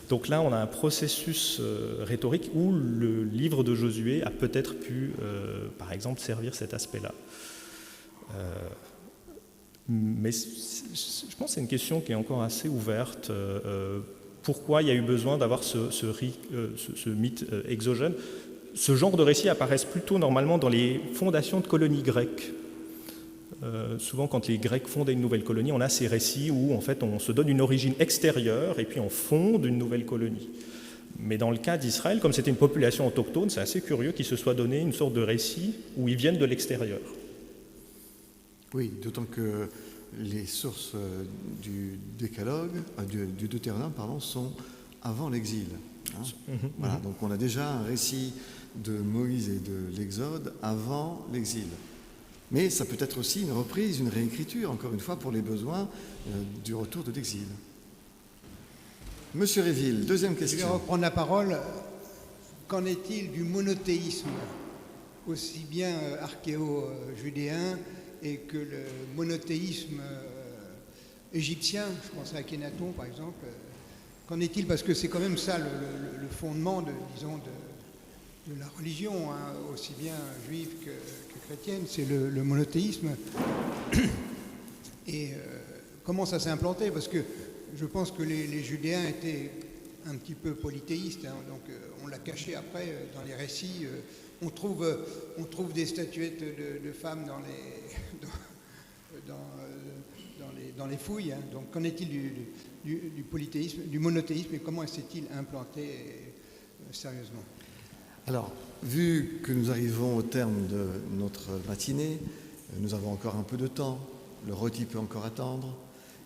Donc là, on a un processus rhétorique où le livre de Josué a peut-être pu, par exemple, servir cet aspect-là. Mais je pense que c'est une question qui est encore assez ouverte. Pourquoi il y a eu besoin d'avoir ce mythe exogène? Ce genre de récits apparaissent plutôt normalement dans les fondations de colonies grecques. Souvent, quand les Grecs fondaient une nouvelle colonie, on a ces récits où en fait, on se donne une origine extérieure et puis on fonde une nouvelle colonie. Mais dans le cas d'Israël, comme c'était une population autochtone, c'est assez curieux qu'il se soit donné une sorte de récit où ils viennent de l'extérieur. Oui, d'autant que les sources du Décalogue, du Deutéronome, sont avant l'exil. Voilà, donc on a déjà un récit de Moïse et de l'Exode avant l'exil. Mais ça peut être aussi une reprise, une réécriture, encore une fois, pour les besoins du retour de l'exil. Monsieur Réville, deuxième question. Je vais reprendre la parole. Qu'en est-il du monothéisme, aussi bien archéo-judéen et que le monothéisme égyptiens, je pense à Akhenaton par exemple. Qu'en est-il? Parce que c'est quand même ça le fondement de la religion, hein, aussi bien juive que chrétienne, c'est le monothéisme. Et comment ça s'est implanté? Parce que je pense que les Judéens étaient un petit peu polythéistes, hein, donc on l'a caché après dans les récits. On trouve des statuettes de femmes dans les fouilles. Hein. Donc qu'en est-il du polythéisme, du monothéisme, et comment s'est-il implanté sérieusement? Alors, vu que nous arrivons au terme de notre matinée, nous avons encore un peu de temps, le rôti peut encore attendre,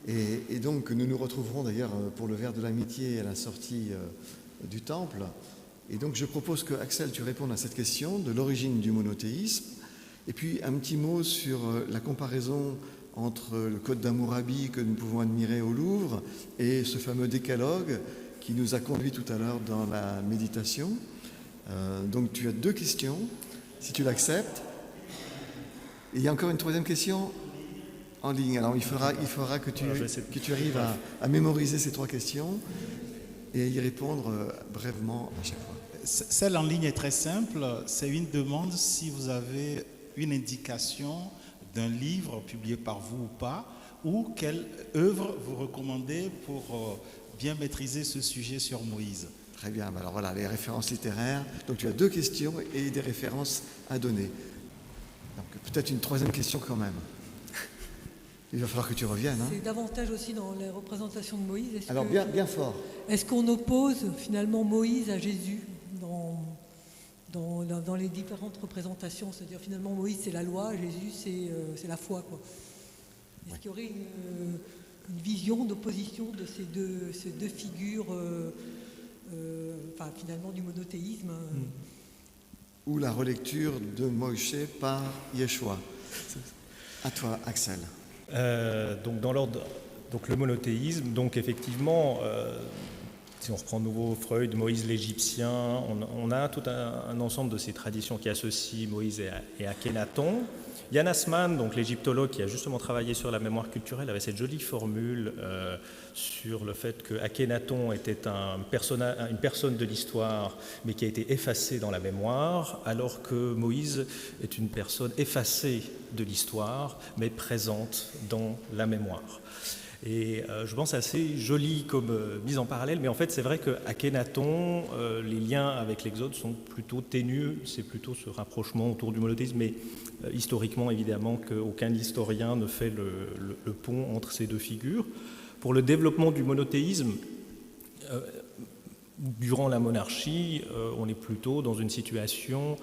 et donc nous nous retrouverons d'ailleurs pour le verre de l'amitié à la sortie du temple. Et donc je propose que, Axel, tu répondes à cette question de l'origine du monothéisme, et puis un petit mot sur la comparaison entre le Code d'Hammurabi que nous pouvons admirer au Louvre et ce fameux décalogue qui nous a conduits tout à l'heure dans la méditation. Donc tu as 2 questions, si tu l'acceptes. Et il y a encore une 3e question en ligne. Alors il faudra que tu arrives à mémoriser ces 3 questions et y répondre brièvement à chaque fois. Celle en ligne est très simple. C'est une demande si vous avez une indication d'un livre publié par vous ou pas, ou quelle œuvre vous recommandez pour bien maîtriser ce sujet sur Moïse. Très bien, alors voilà, les références littéraires. Donc tu as 2 questions et des références à donner. Donc peut-être une 3e question quand même. Il va falloir que tu reviennes. Hein. C'est davantage aussi dans les représentations de Moïse. Alors bien fort. Est-ce qu'on oppose finalement Moïse à Jésus dans les différentes représentations? C'est-à-dire finalement Moïse c'est la loi, Jésus c'est la foi, quoi. Est-ce qu'il y aurait une vision d'opposition de ces deux figures, finalement du monothéisme Ou la relecture de Moïse par Yeshua. À toi, Axel. Donc dans l'ordre, donc le monothéisme, donc effectivement, si on reprend de nouveau Freud, Moïse l'Égyptien, on a tout un ensemble de ces traditions qui associent Moïse et Akhenaton. Jan Assmann, donc l'égyptologue qui a justement travaillé sur la mémoire culturelle, avait cette jolie formule sur le fait que Akhenaton était une personne de l'histoire, mais qui a été effacée dans la mémoire, alors que Moïse est une personne effacée de l'histoire, mais présente dans la mémoire. Et je pense assez joli comme mise en parallèle, mais en fait c'est vrai qu'Akhenaton, les liens avec l'Exode sont plutôt ténus, c'est plutôt ce rapprochement autour du monothéisme, mais historiquement évidemment qu'aucun historien ne fait le pont entre ces 2 figures. Pour le développement du monothéisme, durant la monarchie, on est plutôt dans une situation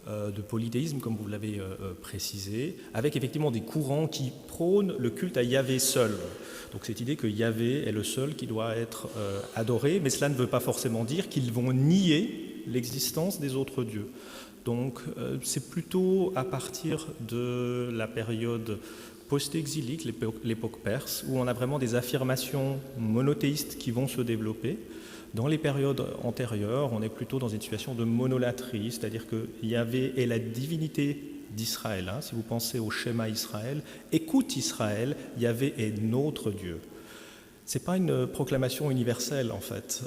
de polythéisme, comme vous l'avez précisé, avec effectivement des courants qui prônent le culte à Yahvé seul. Donc cette idée que Yahvé est le seul qui doit être adoré, mais cela ne veut pas forcément dire qu'ils vont nier l'existence des autres dieux. Donc c'est plutôt à partir de la période post-exilique, l'époque perse, où on a vraiment des affirmations monothéistes qui vont se développer. Dans les périodes antérieures, on est plutôt dans une situation de monolatrie, c'est-à-dire que Yahvé est la divinité d'Israël. Si vous pensez au schéma Israël, écoute Israël, Yahvé est notre Dieu. Ce n'est pas une proclamation universelle en fait.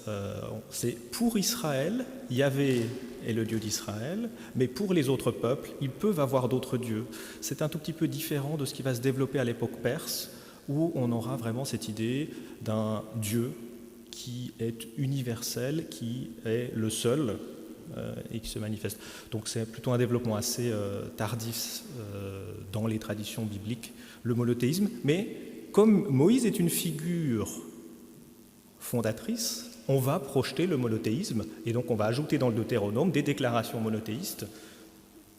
C'est pour Israël, Yahvé est le Dieu d'Israël, mais pour les autres peuples, ils peuvent avoir d'autres dieux. C'est un tout petit peu différent de ce qui va se développer à l'époque perse, où on aura vraiment cette idée d'un Dieu qui est universel, qui est le seul et qui se manifeste. Donc c'est plutôt un développement assez tardif dans les traditions bibliques, le monothéisme. Mais comme Moïse est une figure fondatrice, on va projeter le monothéisme et donc on va ajouter dans le Deutéronome des déclarations monothéistes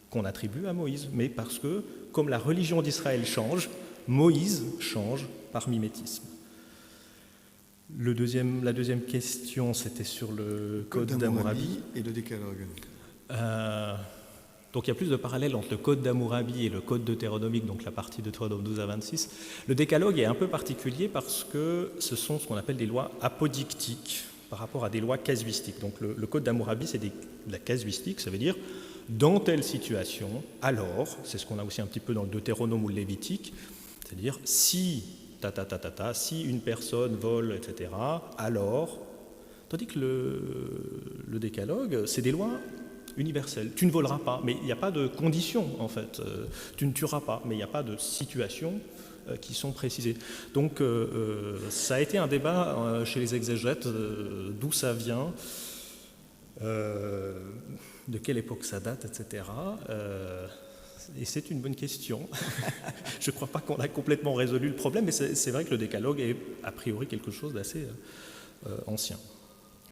qu'on attribue à Moïse. Mais parce que, comme la religion d'Israël change, Moïse change par mimétisme. La deuxième question, c'était sur le Code d'Hammurabi et le décalogue. Donc il y a plus de parallèles entre le Code d'Hammurabi et le Code deutéronomique, donc la partie de Deutéronome 12 à 26. Le décalogue est un peu particulier parce que ce sont ce qu'on appelle des lois apodictiques par rapport à des lois casuistiques. Donc le Code d'Hammurabi, c'est de la casuistique, ça veut dire dans telle situation, alors, c'est ce qu'on a aussi un petit peu dans le Deutéronome ou le Lévitique, c'est-à-dire si si une personne vole, etc., alors... Tandis que le décalogue, c'est des lois universelles. Tu ne voleras pas, mais il n'y a pas de conditions, en fait. Tu ne tueras pas, mais il n'y a pas de situations qui sont précisées. Donc, ça a été un débat chez les exégètes, d'où ça vient, de quelle époque ça date, etc. Et c'est une bonne question. Je ne crois pas qu'on a complètement résolu le problème, mais c'est vrai que le décalogue est a priori quelque chose d'assez ancien.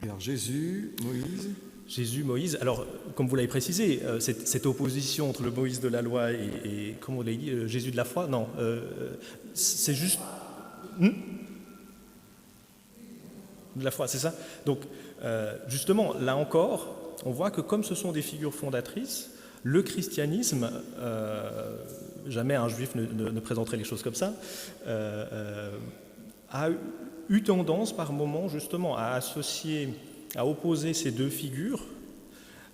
Alors Jésus, Moïse. Jésus, Moïse. Alors, comme vous l'avez précisé, cette opposition entre le Moïse de la loi et comment on l'a dit, Jésus de la foi, non, c'est juste de la foi, c'est ça. Donc, justement, là encore, on voit que comme ce sont des figures fondatrices, le christianisme, jamais un juif ne présenterait les choses comme ça, a eu tendance par moments justement à associer, à opposer ces deux figures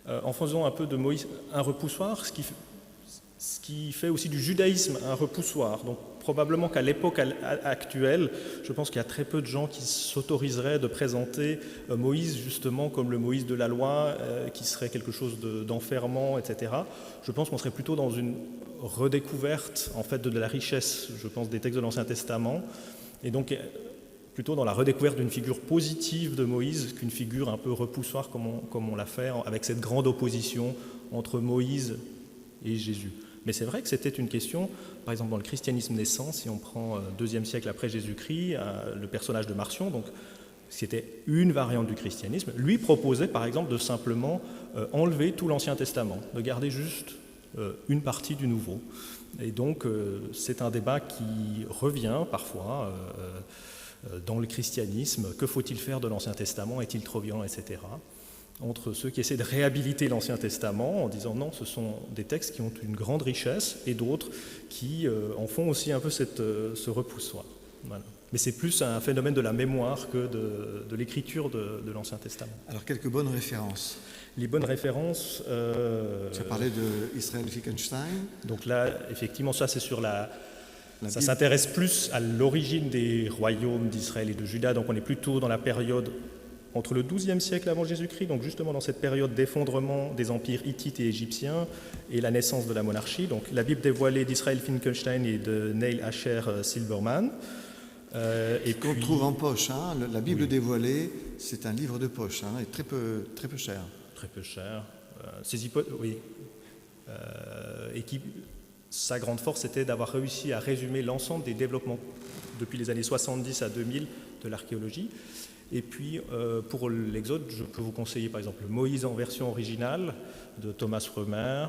en faisant un peu de Moïse un repoussoir, ce qui fait aussi du judaïsme un repoussoir. Donc probablement qu'à l'époque actuelle, je pense qu'il y a très peu de gens qui s'autoriseraient de présenter Moïse justement comme le Moïse de la loi, qui serait quelque chose d'enfermant, etc. Je pense qu'on serait plutôt dans une redécouverte en fait de la richesse, je pense, des textes de l'Ancien Testament, et donc plutôt dans la redécouverte d'une figure positive de Moïse qu'une figure un peu repoussoire comme on l'a fait avec cette grande opposition entre Moïse et Jésus. Mais c'est vrai que c'était une question, par exemple dans le christianisme naissant, si on prend IIe siècle après Jésus-Christ, le personnage de Marcion, donc c'était une variante du christianisme, lui proposait par exemple de simplement enlever tout l'Ancien Testament, de garder juste une partie du Nouveau. Et donc c'est un débat qui revient parfois dans le christianisme. Que faut-il faire de l'Ancien Testament? Est-il trop violent, etc. Entre ceux qui essaient de réhabiliter l'Ancien Testament en disant non, ce sont des textes qui ont une grande richesse, et d'autres qui en font aussi un peu ce repoussoir. Voilà. Mais c'est plus un phénomène de la mémoire que de l'écriture de l'Ancien Testament. Alors, quelques bonnes références. Les bonnes références... Tu as parlé d'Israël Wittgenstein. Donc là, effectivement, ça c'est sur ça s'intéresse plus à l'origine des royaumes d'Israël et de Juda, donc on est plutôt dans la période entre le XIIe siècle avant Jésus-Christ, donc justement dans cette période d'effondrement des empires hittites et égyptiens et la naissance de la monarchie. Donc la Bible dévoilée d'Israël Wittgenstein et de Neil Asher Silberman. Et qu'on trouve en poche, hein. La Bible dévoilée, c'est un livre de poche, hein, et très peu cher. Très peu cher. Et qui... Sa grande force, c'était d'avoir réussi à résumer l'ensemble des développements depuis les années 70 à 2000 de l'archéologie. Et puis, pour l'Exode, je peux vous conseiller par exemple Moïse en version originale de Thomas Römer,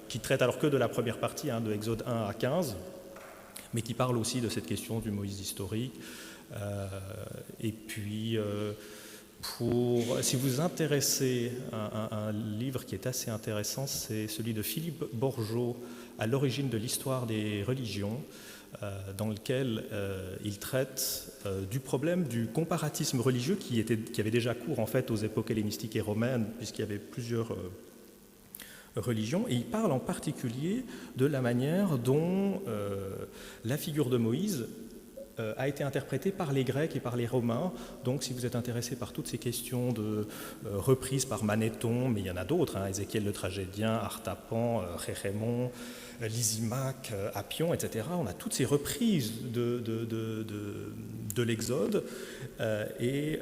qui traite alors que de la première partie, de Exode 1 à 15, mais qui parle aussi de cette question du Moïse historique. Et puis, si vous vous intéressez à un livre qui est assez intéressant, c'est celui de Philippe Borgeaud, à l'origine de l'histoire des religions, dans lequel il traite du problème du comparatisme religieux qui avait déjà cours en fait aux époques hellénistiques et romaines, puisqu'il y avait plusieurs religions, et il parle en particulier de la manière dont la figure de Moïse a été interprétée par les Grecs et par les Romains. Donc si vous êtes intéressé par toutes ces questions de reprises par Manéthon, mais il y en a d'autres, Ézéchiel le tragédien, Artapan, Rérémon, Lysimaque, Appion, etc. On a toutes ces reprises de l'Exode. Et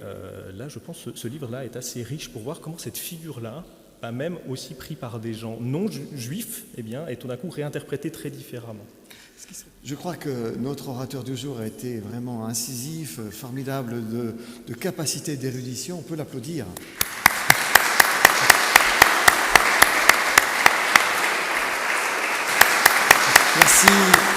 là, je pense que ce livre-là est assez riche pour voir comment cette figure-là, même aussi pris par des gens non juifs, est tout d'un coup réinterprétée très différemment. Je crois que notre orateur du jour a été vraiment incisif, formidable, de capacité d'érudition. On peut l'applaudir. Merci.